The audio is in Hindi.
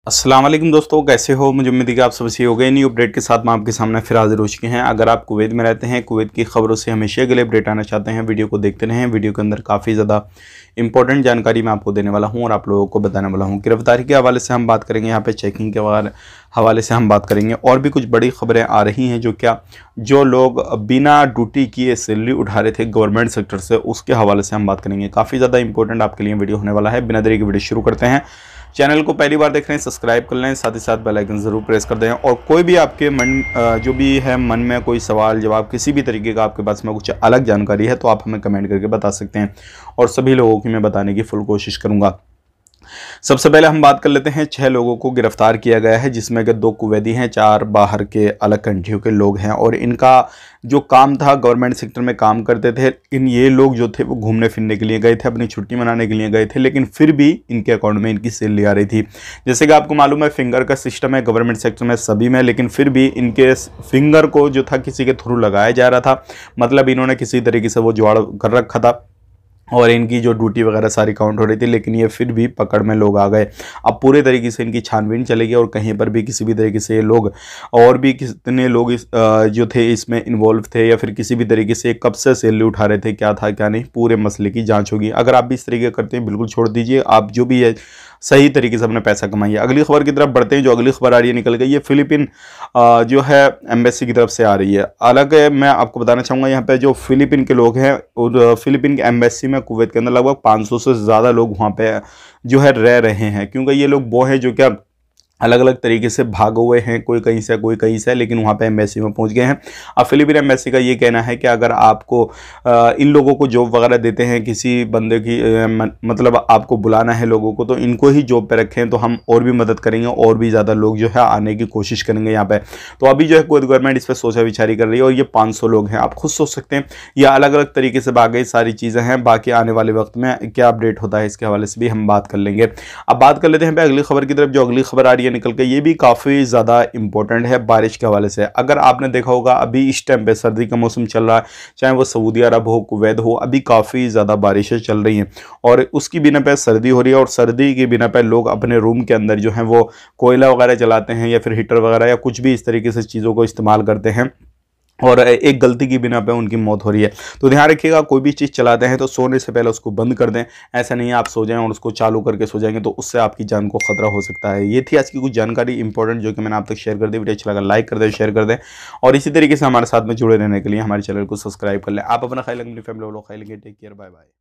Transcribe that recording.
अस्सलाम वालेकुम दोस्तों, कैसे हो। मुझे उम्मीद है कि आप सब अच्छे हो गए। न्यू अपडेट के साथ मैं आपके सामने फिर हाजिर हो चुके हैं। अगर आप कुवैत में रहते हैं, कुवैत की खबरों से हमेशा के लिए अपडेट आना चाहते हैं, वीडियो को देखते रहें। वीडियो के अंदर काफ़ी ज़्यादा इंपॉर्टेंट जानकारी मैं आपको देने वाला हूं और आप लोगों को बताने वाला हूं। गिरफ्तारी के हवाले से हम बात करेंगे, यहाँ पे चेकिंग के हवाले से हम बात करेंगे, और भी कुछ बड़ी खबरें आ रही हैं जो लोग बिना ड्यूटी किए सैलरी उठा रहे थे गवर्नमेंट सेक्टर से, उसके हवाले से हम बात करेंगे। काफ़ी ज़्यादा इंपॉर्टेंट आपके लिए वीडियो होने वाला है। बिना देरी के वीडियो शुरू करते हैं। चैनल को पहली बार देख रहे हैं, सब्सक्राइब कर लें, साथ ही साथ बेल आइकन ज़रूर प्रेस कर दें। और कोई भी आपके जो भी है मन में कोई सवाल जवाब किसी भी तरीके का आपके पास में कुछ अलग जानकारी है तो आप हमें कमेंट करके बता सकते हैं, और सभी लोगों की मैं बताने की फुल कोशिश करूँगा। सबसे पहले हम बात कर लेते हैं। 6 लोगों को गिरफ्तार किया गया है, जिसमें कि 2 कुवैती हैं, 4 बाहर के अलग कंट्रियों के लोग हैं। और इनका जो काम था, गवर्नमेंट सेक्टर में काम करते थे। ये लोग जो थे वो घूमने फिरने के लिए गए थे, अपनी छुट्टी मनाने के लिए गए थे, लेकिन फिर भी इनके अकाउंट में इनकी सैलरी आ रही थी। जैसे कि आपको मालूम है, फिंगर का सिस्टम है गवर्नमेंट सेक्टर में सभी में, लेकिन फिर भी इनके फिंगर को जो था किसी के थ्रू लगाया जा रहा था। मतलब इन्होंने किसी तरीके से वो जुगाड़ कर रखा था और इनकी जो ड्यूटी वगैरह सारी काउंट हो रही थी, लेकिन ये फिर भी पकड़ में लोग आ गए। अब पूरे तरीके से इनकी छानबीन चलेगी और कहीं पर भी किसी भी तरीके से ये लोग, और भी कितने लोग जो थे इसमें इन्वॉल्व थे, या फिर किसी भी तरीके से कब से सैलरी उठा रहे थे, क्या था क्या नहीं, पूरे मसले की जांच होगी। अगर आप भी इस तरीके करते हैं बिल्कुल छोड़ दीजिए, आप जो भी है सही तरीके से अपने पैसा कमाइए। अगली खबर की तरफ बढ़ते हैं। जो अगली खबर आ रही है निकल गई, ये फिलीपीन जो है एम्बेसी की तरफ से आ रही है। अलग है, मैं आपको बताना चाहूँगा यहाँ पे जो फिलीपीन के लोग हैं, और फिलीपीन की एम्बेसी में कुवैत के अंदर लगभग 500 से ज़्यादा लोग वहाँ पे जो है रह रहे हैं, क्योंकि ये लोग वो हैं जो क्या अलग अलग तरीके से भागे हुए हैं, कोई कहीं से कोई कहीं से, लेकिन वहाँ पे एम्बेसी में पहुँच गए हैं। अब फिलीपीन एम्बेसी का ये कहना है कि अगर आपको इन लोगों को जॉब वगैरह देते हैं, किसी बंदे की मतलब आपको बुलाना है लोगों को, तो इनको ही जॉब पे रखें, तो हम और भी मदद करेंगे, और भी ज़्यादा लोग जो है आने की कोशिश करेंगे यहाँ पे। तो अभी जो है कुवैत गवर्नमेंट इस पर सोचा विचारी कर रही है, और ये 500 लोग हैं। आप खुद सोच सकते हैं, ये अलग अलग तरीके से भाग गई, सारी चीज़ें हैं। बाकी आने वाले वक्त में क्या अपडेट होता है इसके हवाले से भी हम बात कर लेंगे। अब बात कर लेते हैं अगली खबर की तरफ। जो अगली खबर आ रही है निकल के, ये भी काफ़ी ज़्यादा इंपॉर्टेंट है बारिश के हवाले से। अगर आपने देखा होगा, अभी इस टाइम पे सर्दी का मौसम चल रहा है, चाहे वो सऊदी अरब हो, कुवैत हो, अभी काफ़ी ज़्यादा बारिशें चल रही हैं, और उसकी बिना पे सर्दी हो रही है। और सर्दी की बिना पे लोग अपने रूम के अंदर जो है वो कोयला वगैरह जलाते हैं, या फिर हीटर वगैरह, या कुछ भी इस तरीके से चीज़ों को इस्तेमाल करते हैं, और एक गलती की बिना पे उनकी मौत हो रही है। तो ध्यान रखिएगा, कोई भी चीज़ चलाते हैं तो सोने से पहले उसको बंद कर दें। ऐसा नहीं है आप सो जाएं और उसको चालू करके सो जाएंगे, तो उससे आपकी जान को खतरा हो सकता है। ये थी आज की कुछ जानकारी इंपॉर्टेंट जो कि मैंने आप तक शेयर कर दी। वीडियो अच्छा लगा लाइक कर दें, शेयर कर दें, और इसी तरीके से हमारे साथ में जुड़े रहने के लिए हमारे चैनल को सब्सक्राइब कर लें। आप अपना ख्याल रखें, अपनी फैमिली वालों का ख्याल रखें। Take care, bye bye.